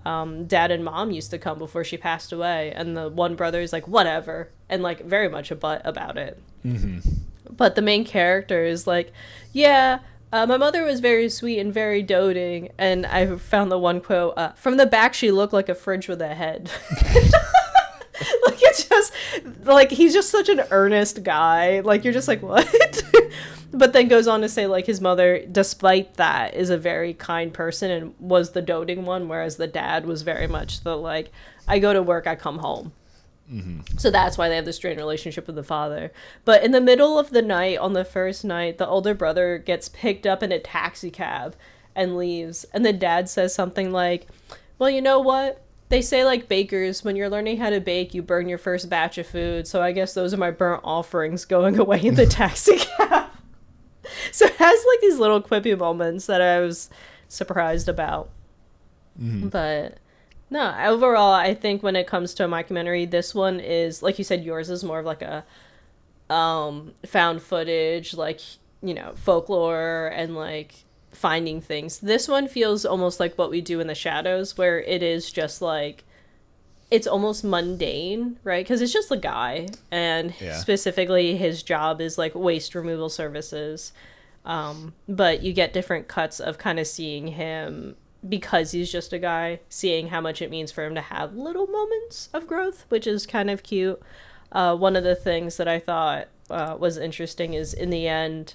dad and mom used to come before she passed away. And the one brother is like, whatever, and like very much a butt about it. But the main character is like, yeah, my mother was very sweet and very doting. And I found the one quote, from the back she looked like a fridge with a head. Like, it's just like, he's just such an earnest guy, like you're just like, what? But then goes on to say like his mother, despite that, is a very kind person and was the doting one, whereas the dad was very much the like, I go to work, I come home. So that's why they have this strained relationship with the father. But in the middle of the night, on the first night, the older brother gets picked up in a taxi cab and leaves, and the dad says something like, well, you know what, they say like bakers, when you're learning how to bake, you burn your first batch of food, so I guess those are my burnt offerings going away in the taxi cab. So it has like these little quippy moments that I was surprised about. But no, overall, I think when it comes to a mockumentary, this one is, like you said, yours is more of like a found footage, like, you know, folklore and like finding things. This one feels almost like What We Do in the Shadows, where it is just like, it's almost mundane, right? Because it's just a guy, and specifically his job is like waste removal services. But you get different cuts of kind of seeing him, because he's just a guy, seeing how much it means for him to have little moments of growth, which is kind of cute. One of the things that I thought was interesting is in the end,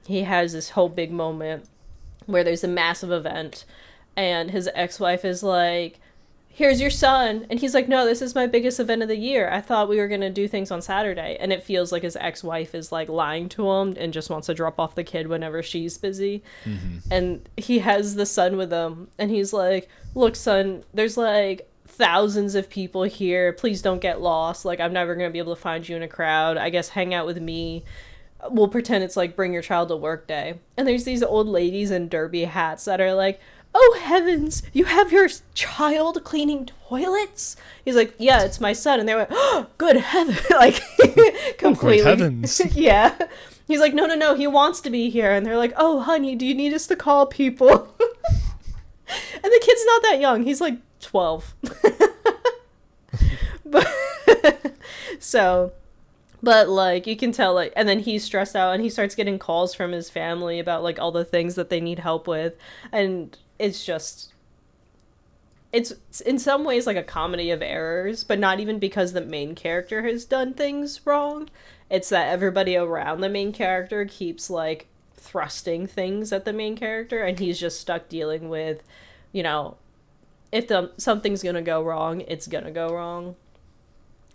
he has this whole big moment where there's a massive event and his ex-wife is like, here's your son. And he's like, no, this is my biggest event of the year. I thought we were going to do things on Saturday. And it feels like his ex-wife is like lying to him and just wants to drop off the kid whenever she's busy. And he has the son with him. And he's like, look, son, there's like thousands of people here. Please don't get lost. Like, I'm never going to be able to find you in a crowd. I guess hang out with me. We'll pretend it's like bring your child to work day. And there's these old ladies in derby hats that are like, oh heavens, you have your child cleaning toilets? He's like, yeah, it's my son. And they went, oh, good heaven. Like, completely. Oh, good heavens. Yeah. He's like, no, he wants to be here. And they're like, oh, honey, do you need us to call people? And the kid's not that young. He's like 12. But like, you can tell, like, and then he's stressed out and he starts getting calls from his family about like all the things that they need help with. And it's just, it's in some ways like a comedy of errors, but not even because the main character has done things wrong. It's that everybody around the main character keeps like thrusting things at the main character, and he's just stuck dealing with, you know, if something's gonna go wrong, it's gonna go wrong.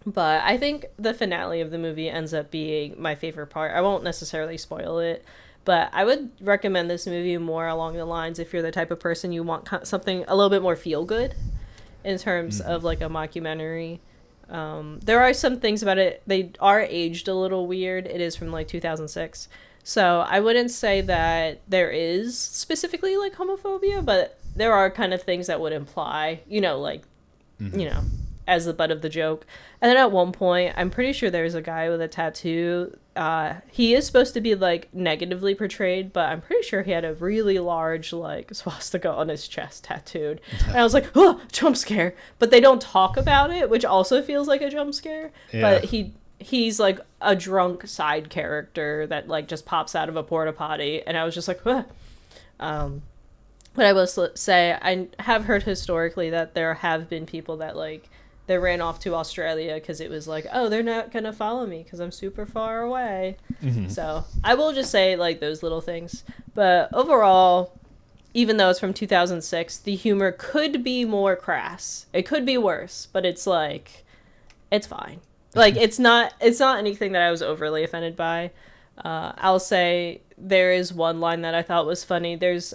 But I think the finale of the movie ends up being my favorite part. I won't necessarily spoil it, but I would recommend this movie more along the lines if you're the type of person you want something a little bit more feel good in terms of like a mockumentary. There are some things about it. They are aged a little weird. It is from like 2006. So I wouldn't say that there is specifically like homophobia, but there are kind of things that would imply, you know, like, you know, as the butt of the joke. And then at one point, I'm pretty sure there's a guy with a tattoo. He is supposed to be like negatively portrayed, but I'm pretty sure he had a really large like swastika on his chest tattooed. And I was like, oh, jump scare. But they don't talk about it, which also feels like a jump scare. Yeah. But he's like a drunk side character that like just pops out of a porta potty, and I was just like, huh. But I will say, I have heard historically that there have been people that like, they ran off to Australia because it was like, oh, they're not going to follow me because I'm super far away. So I will just say like those little things. But overall, even though it's from 2006, the humor could be more crass. It could be worse, but it's like, it's fine. Like, it's not anything that I was overly offended by. I'll say there is one line that I thought was funny. There's,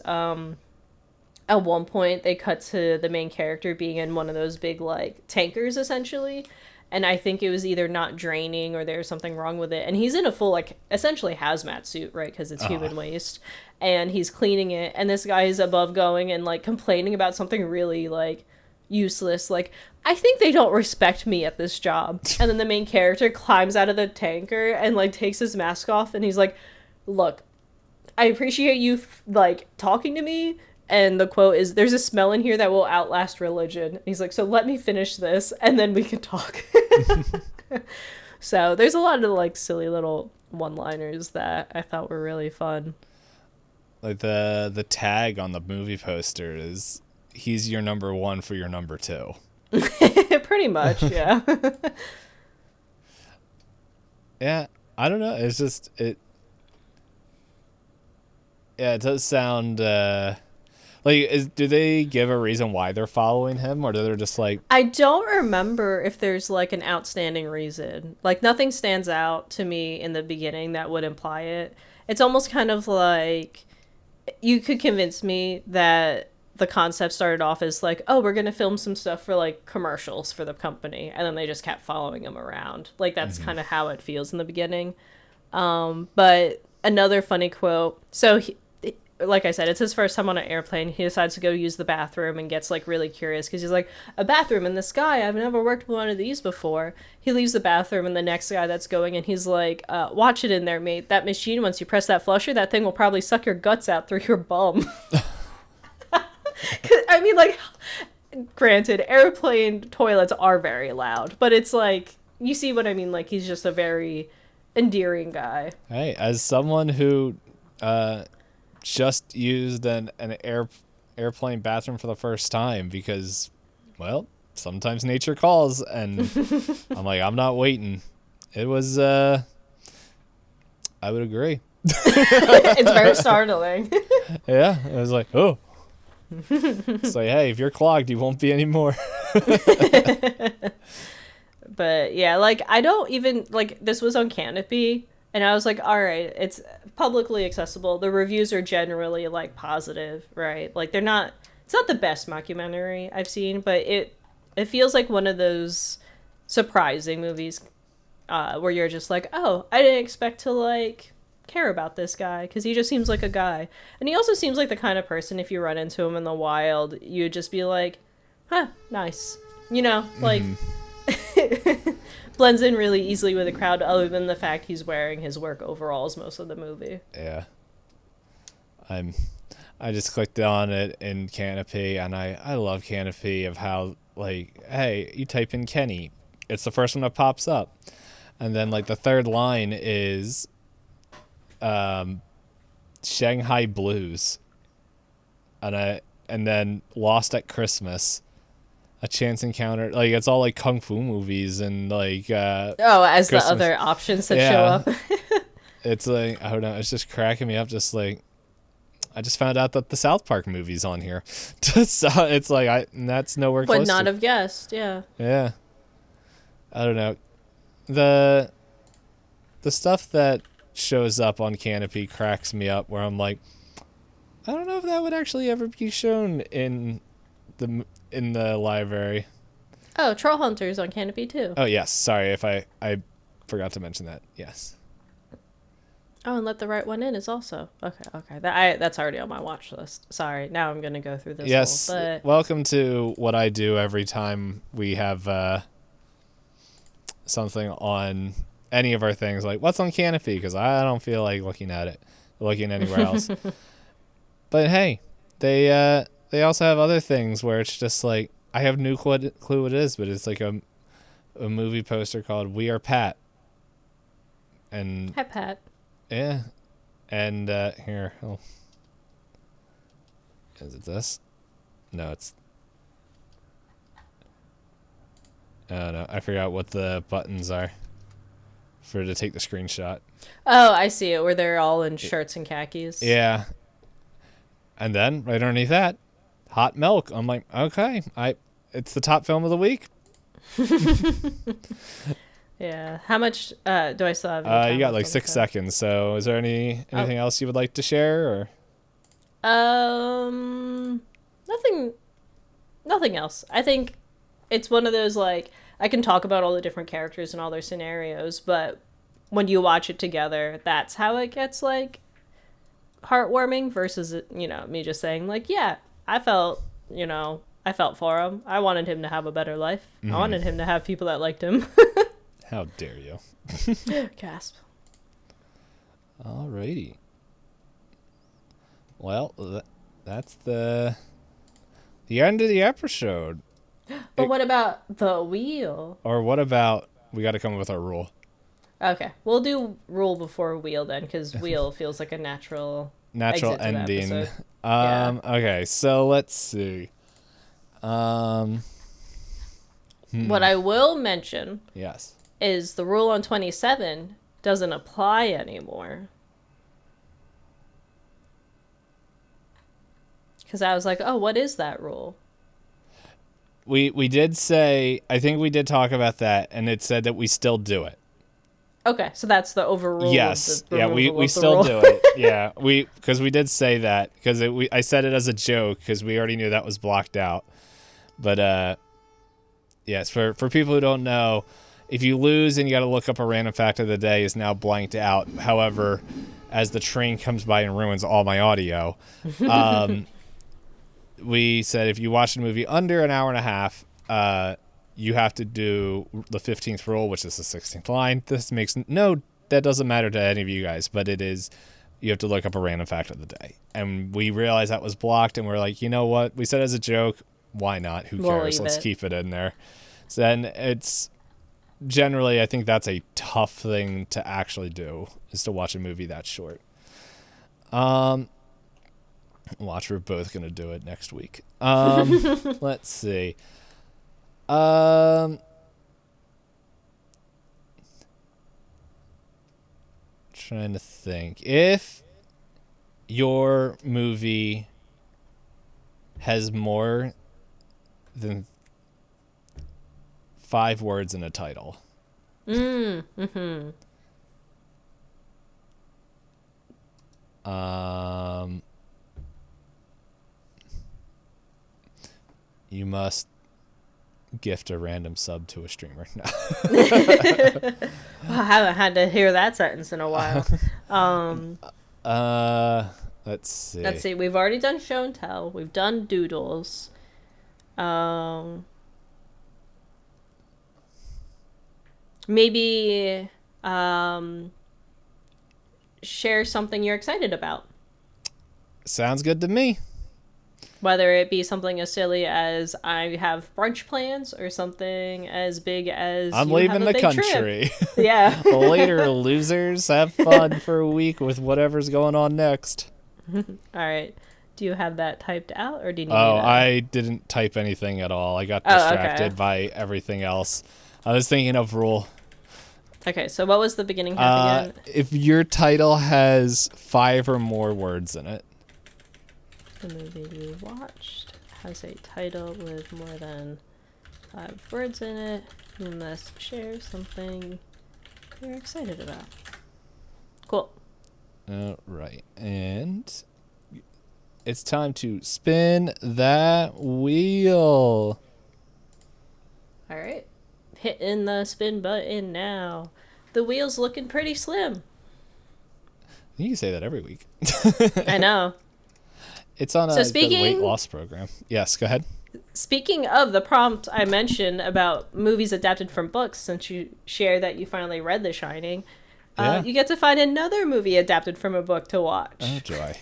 at one point, they cut to the main character being in one of those big, like, tankers, essentially. and I think it was either not draining or there's something wrong with it. And he's in a full, like, essentially hazmat suit, right? Because it's human waste. And he's cleaning it. And this guy is above going and, like, complaining about something really, like, useless. Like, I think they don't respect me at this job. And then the main character climbs out of the tanker and, like, takes his mask off. And he's like, look, I appreciate you, like, talking to me. And the quote is, there's a smell in here that will outlast religion. And he's like, so let me finish this, and then we can talk. So there's a lot of, like, silly little one-liners that I thought were really fun. Like, the tag on the movie poster is, he's your number one for your number two. Pretty much, yeah. Yeah, I don't know. It's just, yeah, it does sound... Like, do they give a reason why they're following him, or they're just like... I don't remember if there's, like, an outstanding reason. Like, nothing stands out to me in the beginning that would imply it. It's almost kind of like, you could convince me that the concept started off as, like, oh, we're going to film some stuff for, like, commercials for the company, and then they just kept following him around. Like, that's kind of how it feels in the beginning. But another funny quote, so like I said, it's his first time on an airplane. He decides to go use the bathroom and gets, like, really curious because he's like, a bathroom in the sky? I've never worked with one of these before. He leaves the bathroom, and the next guy that's going, and he's like, watch it in there, mate. That machine, once you press that flusher, that thing will probably suck your guts out through your bum. I mean, like, granted, airplane toilets are very loud, but it's like, you see what I mean? Like, he's just a very endearing guy. Hey, as someone who... just used an airplane bathroom for the first time because, well, sometimes nature calls, and I'm like, I'm not waiting. It was, I would agree. It's very startling. Yeah, it was like, oh. It's like, hey, if you're clogged, you won't be anymore. But, yeah, like, I don't even, like, this was on Canopy, and I was like, all right, it's publicly accessible. The reviews are generally, like, positive, right? Like, it's not the best mockumentary I've seen, but it feels like one of those surprising movies where you're just like, oh, I didn't expect to, like, care about this guy because he just seems like a guy. And he also seems like the kind of person, if you run into him in the wild, you'd just be like, huh, nice. You know, like... blends in really easily with the crowd, other than the fact he's wearing his work overalls most of the movie. Yeah. I just clicked on it in Canopy, and I love Canopy of how, like, hey, you type in Kenny, it's the first one that pops up. And then, like, the third line is Shanghai Blues. And then Lost at Christmas. A chance encounter, like, it's all like kung fu movies and like as Christmas. The other options that show up. It's like, I don't know, it's just cracking me up. Just like, I just found out that the South Park movie's on here. So it's like, that's nowhere close. Would not have guessed. Yeah. I don't know, the stuff that shows up on Canopy cracks me up, where I'm like, I don't know if that would actually ever be shown in the library. Oh, Troll Hunter's on Canopy too. Oh yes, sorry if I forgot to mention that. Yes. Oh, and Let the Right One In is also okay. That's already on my watch list. Sorry, now I'm gonna go through this. Yes. But... welcome to what I do every time we have something on any of our things. Like, what's on Canopy? Because I don't feel like looking anywhere else. But hey, they also have other things where it's just like, I have no clue what it is, but it's like a movie poster called We Are Pat. And hi, Pat. Yeah. And here. Oh. Is it this? No, it's... Oh, no. I forgot what the buttons are to take the screenshot. Oh, I see it, where they're all in shirts and khakis. Yeah. And then, right underneath that, Hot Milk. I'm like, okay, it's the top film of the week. Yeah. How much do I still have? You got like 6 seconds. So, is there anything else you would like to share, or? Nothing else. I think it's one of those, like, I can talk about all the different characters and all their scenarios, but when you watch it together, that's how it gets, like, heartwarming versus, you know, me just saying, like, yeah, I felt for him. I wanted him to have a better life. I wanted him to have people that liked him. How dare you? Gasp. Alrighty. Well, that's the end of the episode. But what about the wheel? Or what about, we got to come up with our rule. Okay, we'll do rule before wheel then, because wheel feels like a natural ending. Yeah. Okay, so let's see. What I will mention Yes. is the rule on 27 doesn't apply anymore. Because I was like, oh, what is that rule? We did say, I think we did talk about that, and it said that we still do it. Okay, so that's the overrule. Yes, of the yeah, we still rule. do it. Yeah, because we did say that, because I said it as a joke, because we already knew that was blocked out. But yes, for people who don't know, if you lose and you got to look up a random fact of the day, is now blanked out. However, as the train comes by and ruins all my audio, we said if you watch a movie under an hour and a half, you have to do the 15th rule, which is the 16th line. That doesn't matter to any of you guys, but it is, you have to look up a random fact of the day. And we realized that was blocked, and we're like, you know what? We said as a joke, why not? Who cares? Let's keep it in there. So then it's generally, I think that's a tough thing to actually do, is to watch a movie that short. Watch, we're both going to do it next week. Let's see. Trying to think. If your movie has more than 5 words in a title. You must gift a random sub to a streamer. No. I haven't had to hear that sentence in a while. Let's see. Let's see. We've already done show and tell. We've done doodles. Maybe share something you're excited about. Sounds good to me. Whether it be something as silly as I have brunch plans or something as big as I'm leaving the country. Yeah. Later, losers. Have fun for a week with whatever's going on next. All right. Do you have that typed out, or do you need I didn't type anything at all. I got distracted by everything else. I was thinking of rule. Okay, so what was the beginning half again? If your title has 5 or more words in it. The movie you watched has a title with more than 5 words in it. You must share something you're excited about. Cool. All right, and it's time to spin that wheel. All right, hitting the spin button now. The wheel's looking pretty slim. You can say that every week. I know. It's on the weight loss program. Yes, go ahead. Speaking of the prompt I mentioned about movies adapted from books, since you shared that you finally read The Shining, you get to find another movie adapted from a book to watch. Oh, joy.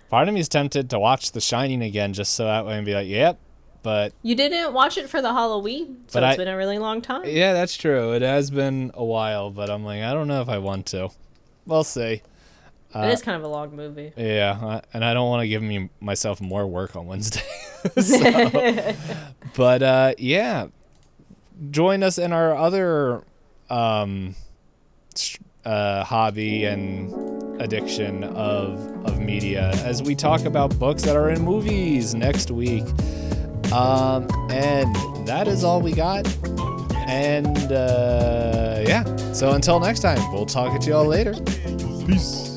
Part of me is tempted to watch The Shining again just so that way and be like, yep, but... You didn't watch it for the Halloween, so it's been a really long time. Yeah, that's true. It has been a while, but I'm like, I don't know if I want to. We'll see. It is kind of a long movie. Yeah, and I don't want to give myself more work on Wednesday. But yeah, join us in our other hobby and addiction of media as we talk about books that are in movies next week. And that is all we got. And yeah, so until next time, we'll talk to y'all later. Peace.